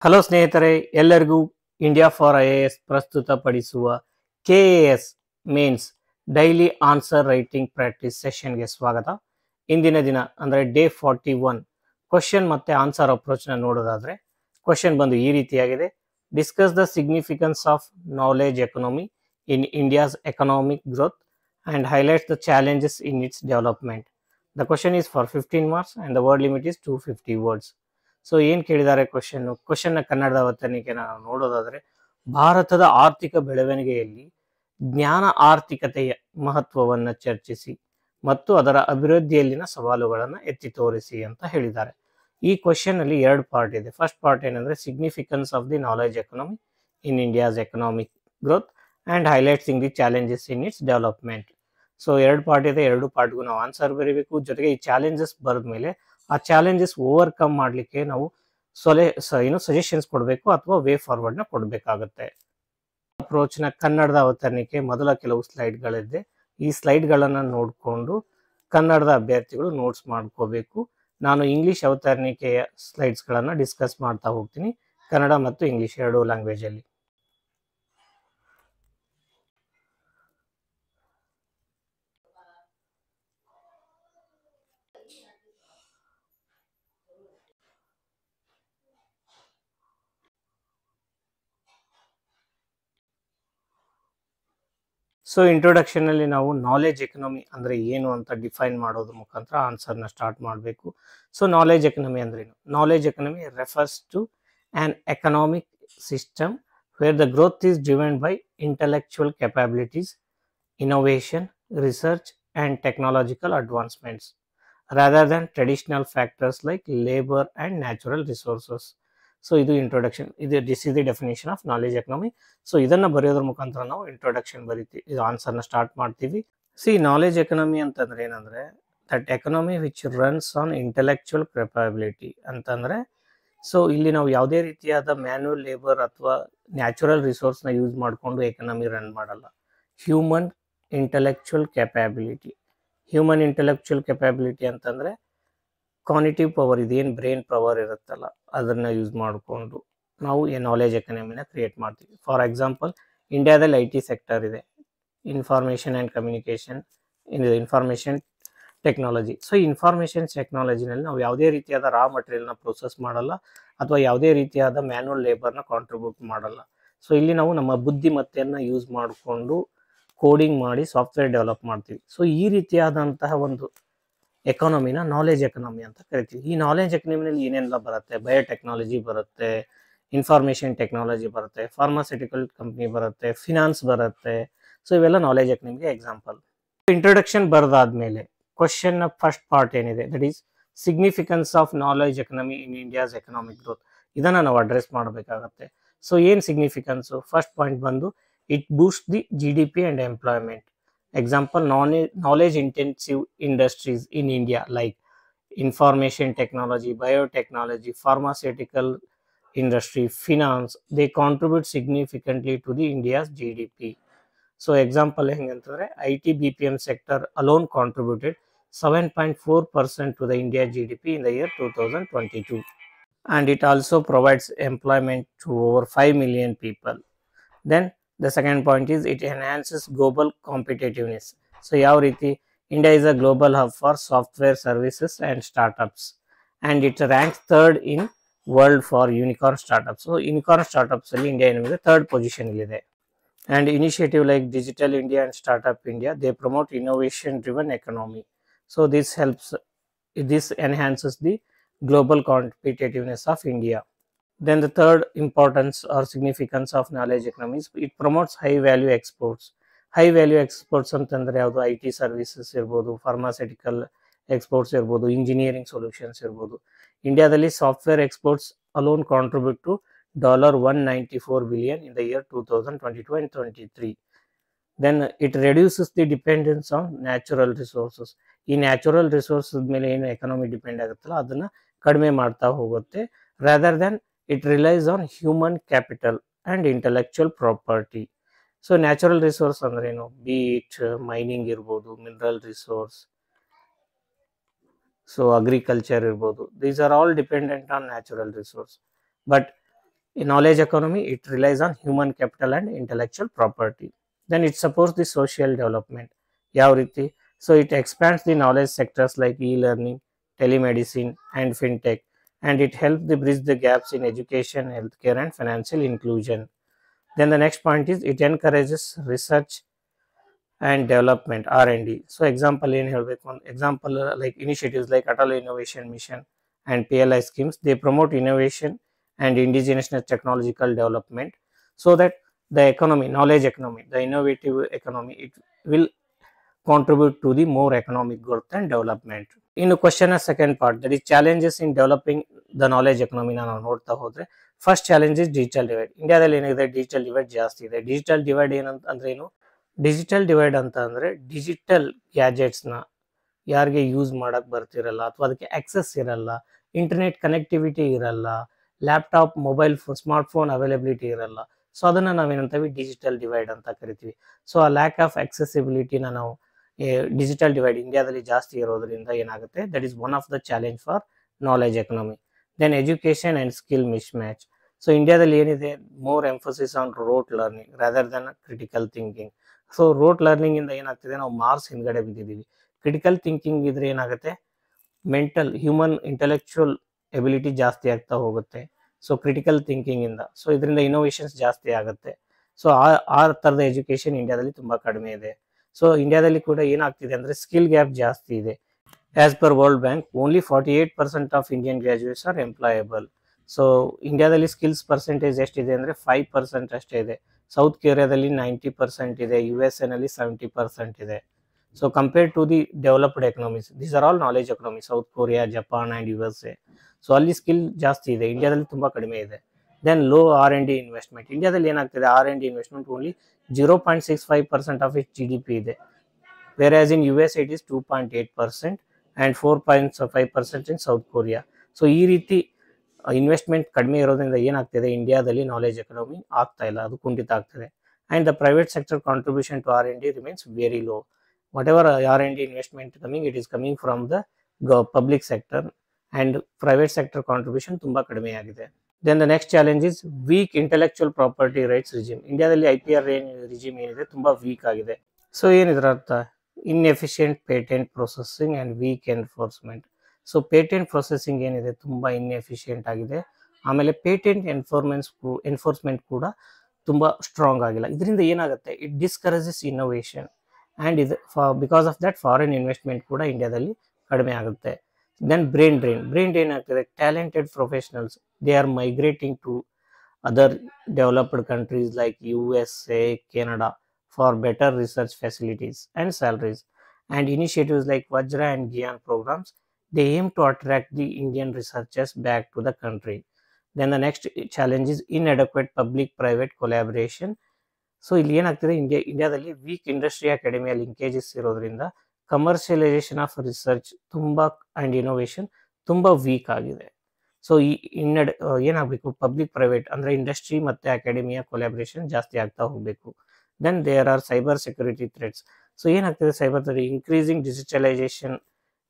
Hello ಸ್ನೇಹಿತರೆ, ಎಲ್ಲರಿಗೂ India for IAS ಪ್ರಸ್ತುತಪಡಿಸುವ KAS mains daily answer writing practice ಸೆಷನ್ಗೆ ಸ್ವಾಗತ. ಇಂದಿನ ದಿನ ಅಂದರೆ ಡೇ 41 ಕ್ವಶನ್ ಮತ್ತು ಆನ್ಸರ್ ಅಪ್ರೋಚ್ನ ನೋಡೋದಾದರೆ ಕ್ವಶನ್ ಬಂದು ಈ ರೀತಿಯಾಗಿದೆ. Discuss the significance of knowledge economy in India's economic growth and highlights the challenges in its development. The question is for 15 marks and the word limit is 250 words. So ಏನು ಕೇಳಿದ್ದಾರೆ ಕ್ವಶನ್ನ ಕನ್ನಡದ ಅವತರಣಿಕೆ ನಾವು ನೋಡೋದಾದರೆ, ಭಾರತದ ಆರ್ಥಿಕ ಬೆಳವಣಿಗೆಯಲ್ಲಿ ಜ್ಞಾನ ಆರ್ಥಿಕತೆಯ ಮಹತ್ವವನ್ನು ಚರ್ಚಿಸಿ ಮತ್ತು ಅದರ ಅಭಿವೃದ್ಧಿಯಲ್ಲಿನ ಸವಾಲುಗಳನ್ನು ಎತ್ತಿ ತೋರಿಸಿ ಅಂತ ಹೇಳಿದ್ದಾರೆ. ಈ ಕ್ವಶನ್ ಅಲ್ಲಿ ಎರಡು ಪಾರ್ಟ್ ಇದೆ. ಫಸ್ಟ್ ಪಾರ್ಟ್ ಏನಂದ್ರೆ significance of the knowledge economy in India's economic growth and highlighting the challenges in its development. So ಎರಡು ಪಾರ್ಟ್ ಇದೆ, ಎರಡು ಪಾರ್ಟ್ಗೂ ನಾವು ಆನ್ಸರ್ ಬರೀಬೇಕು. ಜೊತೆಗೆ ಈ ಚಾಲೆಂಜಸ್ ಬರೆದ ಮೇಲೆ ಆ ಚಾಲೆಂಜಸ್ ಓವರ್ಕಮ್ ಮಾಡಲಿಕ್ಕೆ ನಾವು ಸಜೆಷನ್ಸ್ ಕೊಡಬೇಕು ಅಥವಾ ವೇ ಫಾರ್ವರ್ಡ್ನ ಕೊಡಬೇಕಾಗುತ್ತೆ. ಅಪ್ರೋಚ್ನ ಕನ್ನಡದ ಅವತರಣಿಕೆ ಮೊದಲ ಕೆಲವು ಸ್ಲೈಡ್ಗಳಿದೆ. ಈ ಸ್ಲೈಡ್ಗಳನ್ನು ನೋಡಿಕೊಂಡು ಕನ್ನಡದ ಅಭ್ಯರ್ಥಿಗಳು ನೋಟ್ಸ್ ಮಾಡ್ಕೋಬೇಕು. ನಾನು ಇಂಗ್ಲಿಷ್ ಅವತರಣಿಕೆಯ ಸ್ಲೈಡ್ಸ್ಗಳನ್ನು ಡಿಸ್ಕಸ್ ಮಾಡ್ತಾ ಹೋಗ್ತೀನಿ, ಕನ್ನಡ ಮತ್ತು ಇಂಗ್ಲಿಷ್ ಎರಡೂ ಲ್ಯಾಂಗ್ವೇಜಲ್ಲಿ. ಸೊ ಇಂಟ್ರೊಡಕ್ಷನ್ ಅಲ್ಲಿ ನಾವು ನಾಲೆಜ್ ಎಕನಾಮಿ ಅಂದ್ರೆ ಏನು ಅಂತ ಡಿಫೈನ್ ಮಾಡೋದ್ರ ಮುಖಾಂತರ ಆನ್ಸರ್ನ ಸ್ಟಾರ್ಟ್ ಮಾಡಬೇಕು. ಸೊ ನಾಲೆಜ್ ಎಕನಾಮಿ ಅಂದ್ರೆ ಏನು? Knowledge economy refers to an economic system where the growth is driven by intellectual capabilities, innovation, research and technological advancements rather than traditional factors like labour and natural resources. So ಇದು introduction, this is the definition of knowledge economy. So ಇದನ್ನು ಬರೆಯೋದ್ರ ಮುಖಾಂತರ ನಾವು introduction ಬರೀತೀವಿ, ಇದು ಆನ್ಸರ್ನ start ಮಾಡ್ತೀವಿ. Knowledge economy ಅಂತಂದ್ರೆ ಏನಂದ್ರೆ that economy which runs on intellectual capability ಅಂತಂದ್ರೆ, ಸೊ ಇಲ್ಲಿ ನಾವು ಯಾವುದೇ ರೀತಿಯಾದ ಮ್ಯಾನ್ಯುವಲ್ ಲೇಬರ್ ಅಥವಾ ನ್ಯಾಚುರಲ್ ರಿಸೋರ್ಸ್ನ ಯೂಸ್ ಮಾಡಿಕೊಂಡು ಎಕನಾಮಿ ರನ್ ಮಾಡಲ್ಲ. Human intellectual capability. Human intellectual capability ಅಂತಂದ್ರೆ ಕಾಗ್ನಿಟಿವ್ ಪವರ್, ಇದೇನು ಬ್ರೈನ್ ಪವರ್ ಇರುತ್ತಲ್ಲ ಅದನ್ನು ಯೂಸ್ ಮಾಡಿಕೊಂಡು ನಾವು ಈ ನಾಲೆಜ್ ಎಕನಾಮಿನ ಕ್ರಿಯೇಟ್ ಮಾಡ್ತೀವಿ. ಫಾರ್ ಎಕ್ಸಾಂಪಲ್, ಇಂಡಿಯಾದಲ್ಲಿ IT ಸೆಕ್ಟರ್ ಇದೆ, information and communication, information technology. So information ಟೆಕ್ನಾಲಜಿನಲ್ಲಿ ನಾವು ಯಾವುದೇ ರೀತಿಯಾದ ರಾ ಮಟೀರಿಯಲ್ನ ಪ್ರೊಸೆಸ್ ಮಾಡಲ್ಲ ಅಥವಾ ಯಾವುದೇ ರೀತಿಯಾದ ಮ್ಯಾನ್ಯುವಲ್ ಲೇಬರ್ನ ಕಾಂಟ್ರಿಬ್ಯೂಟ್ ಮಾಡಲ್ಲ. ಸೊ ಇಲ್ಲಿ ನಾವು ನಮ್ಮ ಬುದ್ಧಿಮತ್ತೆಯನ್ನು ಯೂಸ್ ಮಾಡಿಕೊಂಡು ಕೋಡಿಂಗ್ ಮಾಡಿ ಸಾಫ್ಟ್ವೇರ್ ಡೆವಲಪ್ ಮಾಡ್ತೀವಿ. ಸೊ ಈ ರೀತಿಯಾದಂತಹ ಒಂದು ಎಕಾನಮಿನ ನಾಲೆಜ್ ಎಕನಾಮಿ ಅಂತ ಕರಿತೀವಿ. ಈ ನಾಲೆಜ್ ಎಕನಾಮಿನಲ್ಲಿ ಏನೆಲ್ಲ ಬರುತ್ತೆ? ಬಯೋಟೆಕ್ನಾಲಜಿ ಬರುತ್ತೆ, ಇನ್ಫಾರ್ಮೇಷನ್ ಟೆಕ್ನಾಲಜಿ ಬರುತ್ತೆ, ಫಾರ್ಮಾಸ್ಯೂಟಿಕಲ್ ಕಂಪ್ನಿ ಬರುತ್ತೆ, ಫಿನಾನ್ಸ್ ಬರುತ್ತೆ. ಸೊ ಇವೆಲ್ಲ ನಾಲೆಜ್ ಎಕನಾಮಿಗೆ ಎಕ್ಸಾಂಪಲ್. ಇಂಟ್ರೊಡಕ್ಷನ್ ಬರೆದಾದ್ಮೇಲೆ ಕ್ವಶನ್ ಫಸ್ಟ್ ಪಾರ್ಟ್ ಏನಿದೆ, that is significance of knowledge economy in India's economic growth. ಇದನ್ನು ನಾವು ಅಡ್ರೆಸ್ ಮಾಡಬೇಕಾಗತ್ತೆ. ಸೊ ಏನು ಸಿಗ್ನಿಫಿಕೆನ್ಸು? ಫಸ್ಟ್ ಪಾಯಿಂಟ್ ಬಂದು it boost the GDP and employment. Example, knowledge intensive industries in India like information technology, biotechnology, pharmaceutical industry, finance, they contribute significantly to the India's GDP. So example hengantandre IT BPM sector alone contributed 7.4% to the India GDP in the year 2022, and it also provides employment to over 5 million people. Then the second point is it enhances global competitiveness. So ಯಾವ ರೀತಿ? India is a global hub for software services and startups, and it ranks third in world for unicorn startups. So unicorn startups ಅಲ್ಲಿ India ಏನಿದೆ third position ಇದೆ. And initiative like Digital India and Startup India, they promote innovation driven economy. So this enhances the global competitiveness of India. Then the third importance or significance of knowledge economy is it promotes high value exports. High value exports ಅಂತಂದ್ರೆ ಯಾವುದು? IT services ಇರ್ಬೋದು, pharmaceutical exports ಇರ್ಬೋದು, engineering solutions ಇರ್ಬೋದು. ಇಂಡಿಯಾದಲ್ಲಿ software exports alone contribute to $194 billion in the year 2022 and 23. Then it reduces the dependence on natural resources. ಈ natural resources ಮೇಲೆ ಏನು economy depend ಆಗುತ್ತಲ್ಲ ಅದನ್ನು ಕಡಿಮೆ ಮಾಡ್ತಾ ಹೋಗುತ್ತೆ. Rather then it relies on human capital and intellectual property. So natural resource ಅಂದ್ರೆ ಏನು? Be it mining ಇರ್ಬೋದು, mineral resource, so agriculture ಇರ್ಬೋದು, these are all dependent on natural resource. But In knowledge economy, it relies on human capital and intellectual property. Then it supports the social development. ಯಾವ ರೀತಿ? So it expands the knowledge sectors like e-learning, telemedicine, and fintech, and it helps to bridge the gaps in education, healthcare, and financial inclusion. Then the next point is it encourages research and development R&D. So example ಏನು ಹೇಳಬೇಕು ಅಂತ example like initiatives like Atala Innovation Mission and PLI schemes, they promote innovation and indigenous technological development so that the economy, knowledge economy, the innovative economy, it will contribute to the more economic growth and development. In question a second part, that is challenges in developing the knowledge economy ನಾವು ನೋಡ್ತಾ ಹೋದ್ರೆ, first challenge is digital divide. ಇಂಡಿಯಾದಲ್ಲಿ ಏನಿದೆ, digital divide ಜಾಸ್ತಿ ಇದೆ. Digital divide ಏನಂತ ಅಂದ್ರೆ ಏನು? ಡಿಜಿಟಲ್ ಡಿವೈಡ್ ಅಂತ ಅಂದರೆ ಡಿಜಿಟಲ್ ಗ್ಯಾಜೆಟ್ಸ್ನ ಯಾರಿಗೆ ಯೂಸ್ ಮಾಡೋಕ್ಕೆ ಬರ್ತಿರಲ್ಲ ಅಥವಾ ಅದಕ್ಕೆ ಆಕ್ಸೆಸ್ ಇರಲ್ಲ, ಇಂಟರ್ನೆಟ್ ಕನೆಕ್ಟಿವಿಟಿ ಇರಲ್ಲ, laptop, mobile phone, smart phone availability ಇರಲ್ಲ. ಸೊ ಅದನ್ನು ನಾವೇನಂತೀವಿ ಡಿಜಿಟಲ್ ಡಿವೈಡ್ ಅಂತ ಕರಿತೀವಿ. ಸೊ ಆ ಲ್ಯಾಕ್ ಆಫ್ ಆಕ್ಸೆಸಿಬಿಲಿಟಿನ ನಾವು ಡಿಜಿಟಲ್ ಡಿವೈಡ್ ಇಂಡಿಯಾದಲ್ಲಿ ಜಾಸ್ತಿ ಇರೋದ್ರಿಂದ ಏನಾಗುತ್ತೆ, that is one of the challenge for knowledge economy. Then education and skill mismatch. So ಇಂಡಿಯಾದಲ್ಲಿ ಏನಿದೆ, more emphasis on rote learning rather than critical thinking. So rote learning ಇಂದ ಏನಾಗ್ತಿದೆ, ನಾವು ಮಾರ್ಕ್ಸ್ ಹಿಂದ್ಗಡೆ ಬಿದ್ದಿದ್ದೀವಿ. ಕ್ರಿಟಿಕಲ್ ಥಿಂಕಿಂಗ್ ಇದ್ರೆ ಏನಾಗುತ್ತೆ, mental human intellectual ability ಜಾಸ್ತಿ ಆಗ್ತಾ ಹೋಗುತ್ತೆ. ಸೊ ಕ್ರಿಟಿಕಲ್ ಥಿಂಕಿಂಗ್ ಇಂದ, ಸೊ ಇದರಿಂದ ಇನೋವೇಷನ್ಸ್ ಜಾಸ್ತಿ ಆಗುತ್ತೆ. ಸೊ ಆ ಥರದ ಎಜುಕೇಷನ್ ಇಂಡಿಯಾದಲ್ಲಿ ತುಂಬ ಕಡಿಮೆ ಇದೆ. ಸೊ ಇಂಡಿಯಾದಲ್ಲಿ ಕೂಡ ಏನಾಗ್ತಿದೆ ಅಂದರೆ ಸ್ಕಿಲ್ ಗ್ಯಾಪ್ ಜಾಸ್ತಿ ಇದೆ. As per World Bank, only 48% of Indian graduates are employable. So ಇಂಡಿಯಾದಲ್ಲಿ ಸ್ಕಿಲ್ಸ್ ಪರ್ಸೆಂಟೇಜ್ ಎಷ್ಟಿದೆ ಅಂದರೆ 5% ಅಷ್ಟೇ ಇದೆ. ಸೌತ್ ಕೊರಿಯಾದಲ್ಲಿ 90% ಇದೆ, USA ನಲ್ಲಿ 70% ಇದೆ. So compared to the developed economies, these are all knowledge economy, South Korea, Japan and USA. So ಅಲ್ಲಿ skill ಜಾಸ್ತಿ ಇದೆ, ಇಂಡಿಯಾದಲ್ಲಿ ತುಂಬ ಕಡಿಮೆ ಇದೆ. Then low R&D investment. ಇಂಡಿಯಾದಲ್ಲಿ ಏನಾಗ್ತಿದೆ, R&D investment only 0.65% of it GDP ಇದೆ. whereas in USA it is 2.8% and 4.5% in South Korea. So ಈ ರೀತಿ ಇನ್ವೆಸ್ಟ್ಮೆಂಟ್ ಕಡಿಮೆ ಇರೋದ್ರಿಂದ ಏನಾಗ್ತಿದೆ, ಇಂಡಿಯಾದಲ್ಲಿ ನಾಲೆಜ್ ಎಕನಾಮಿ ಆಗ್ತಾ ಇಲ್ಲ, ಅದು ಕುಂಠಿತ ಆಗ್ತಿದೆ. And the private sector contribution to R&D remains very low. Whatever R&D investment coming, it is coming from the public sector, and private sector contribution ತುಂಬ ಕಡಿಮೆಯಾಗಿದೆ. Then the next challenge is weak intellectual property rights regime. ಇಂಡಿಯಾದಲ್ಲಿ IPR regime ಏನಿದೆ ತುಂಬ weak ಆಗಿದೆ. So ಏನಿದ್ರ ಅರ್ಥ, inefficient patent processing and weak enforcement. So patent processing ಏನಿದೆ ತುಂಬ ಇನ್ಎಫಿಷಿಯೆಂಟ್ ಆಗಿದೆ. ಆಮೇಲೆ ಪೇಟೆಂಟ್ ಎನ್ಫೋರ್ಸ್ಮೆಂಟ್ ಕೂಡ ತುಂಬ ಸ್ಟ್ರಾಂಗ್ ಆಗಿಲ್ಲ. ಇದರಿಂದ ಏನಾಗುತ್ತೆ, ಇಟ್ ಡಿಸ್ಕರೇಜಸ್ ಇನ್ನೋವೇಷನ್, ಆ್ಯಂಡ್ ಇದು because of that foreign investment ಕೂಡ ಇಂಡಿಯಾದಲ್ಲಿ ಕಡಿಮೆ ಆಗುತ್ತೆ. ದೆನ್ ಬ್ರೈನ್ ಡ್ರೈನ್ ಆಗ್ತದೆ. Talented professionals, they are migrating to other developed countries like USA, Canada for better research facilities and salaries. And initiatives like Vajra and Gyan programs, they aim to attract the Indian researchers back to the country. Then the next challenge is inadequate public-private collaboration. So ಇಲ್ಲಿ ಏನಾಗ್ತದೆ, ಇಂಡಿಯಾದಲ್ಲಿ weak industry ಅಕಾಡೆಮಿಯ linkages ಇರೋದ್ರಿಂದ commercialisation of research ತುಂಬ and innovation ತುಂಬ weak ಆಗಿದೆ. So ಈ ಏನಾಗಬೇಕು, ಪಬ್ಲಿಕ್ ಪ್ರೈವೇಟ್ ಅಂದರೆ ಇಂಡಸ್ಟ್ರಿ ಮತ್ತು ಅಕಾಡೆಮಿಯ ಕೊಲಾಬ್ರೇಷನ್ ಜಾಸ್ತಿ ಆಗ್ತಾ ಹೋಗಬೇಕು. Then there are cyber security threats. So ಏನಾಗ್ತದೆ, cyber threat increasing digitalisation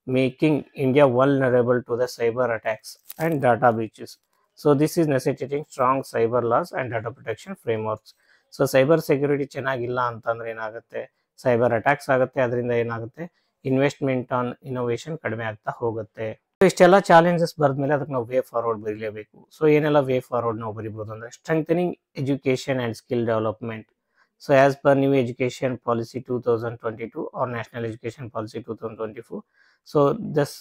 making India vulnerable to the cyber attacks and data breaches. So this is necessitating strong cyber laws and data protection frameworks. So cyber security ಚೆನ್ನಾಗಿಲ್ಲ ಅಂತಂದರೆ ಏನಾಗುತ್ತೆ, cyber attacks ಆಗುತ್ತೆ. ಅದರಿಂದ ಏನಾಗುತ್ತೆ, investment on innovation ಕಡಿಮೆ ಆಗ್ತಾ ಹೋಗುತ್ತೆ. ಇಷ್ಟೆಲ್ಲ ಚಾಲೆಂಜಸ್ ಬರೆದ್ಮೇಲೆ ಅದಕ್ಕೆ ನಾವು ವೇ ಫಾರ್ವರ್ಡ್ ಬರೀಲೇಬೇಕು. ಸೊ ಏನೆಲ್ಲ ವೇ ಫಾರ್ವರ್ಡ್ ನಾವು ಬರಿಬೋದು ಅಂದರೆ, strengthening education and skill development. So as per new education policy 2022 or national education policy 2024, so this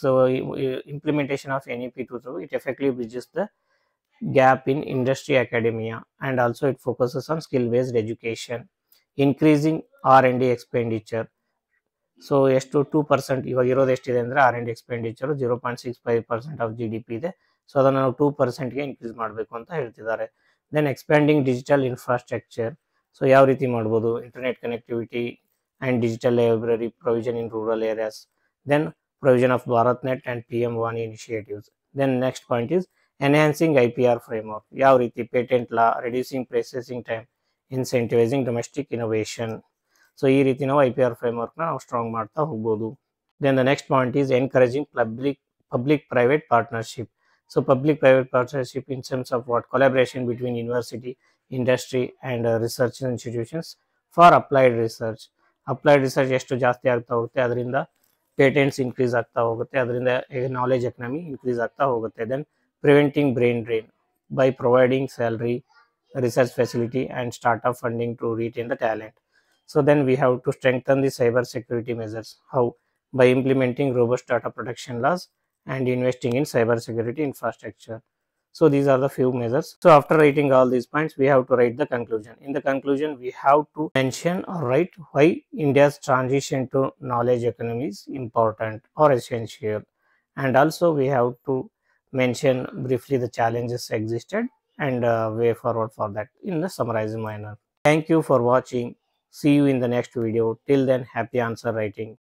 implementation of NEP 2.0, it effectively bridges the gap in industry academia, and also it focuses on skill based education, increasing R&D expenditure. So ಎಷ್ಟು 2%, ಇವಾಗ ಇರೋದು ಎಷ್ಟಿದೆ ಅಂದರೆ R&D expenditure 0.65% of GDP ಇದೆ. So ಅದನ್ನು ನಾವು 2%ಗೆ increase ಮಾಡಬೇಕು ಅಂತ ಹೇಳ್ತಿದ್ದಾರೆ. Then expanding digital infrastructure. So ಯಾವ ರೀತಿ ಮಾಡ್ಬೋದು, internet connectivity and digital library provision in rural areas. Then provision of Bharat net and PM ವಾಣಿ initiatives. Then next point is enhancing IPR framework. ಯಾವ ರೀತಿ, patent law, reducing processing time, incentivising domestic innovation. So ಈ ರೀತಿ ನಾವು IPR ಫ್ರೇಮ್ವರ್ಕ್ನ ನಾವು strong ಮಾಡ್ತಾ ಹೋಗ್ಬೋದು. Then the next point is encouraging public private partnership. So public-private partnership in terms of what collaboration between university, industry and research institutions for applied research. Applied research ಎಷ್ಟು ಜಾಸ್ತಿ ಆಗ್ತಾ ಹೋಗುತ್ತೆ ಅದರಿಂದ ಪೇಟೆಂಟ್ಸ್ ಇನ್ಕ್ರೀಸ್ ಆಗ್ತಾ ಹೋಗುತ್ತೆ, ಅದರಿಂದ ನಾಲೆಜ್ ಎಕನಾಮಿ ಇನ್ಕ್ರೀಸ್ ಆಗ್ತಾ ಹೋಗುತ್ತೆ. Then preventing brain drain by providing salary, research facility and startup funding to retain the talent. So then we have to strengthen the cyber security measures. How? By implementing robust data protection laws and investing in cyber security infrastructure. So these are the few measures. So after writing all these points, we have to write the conclusion. In the conclusion, we have to mention or write why India's transition to knowledge economy is important or essential. And also we have to mention briefly the challenges existed and way forward for that in the summarizing manner. Thank you for watching. See you in the next video. Till then, happy answer writing.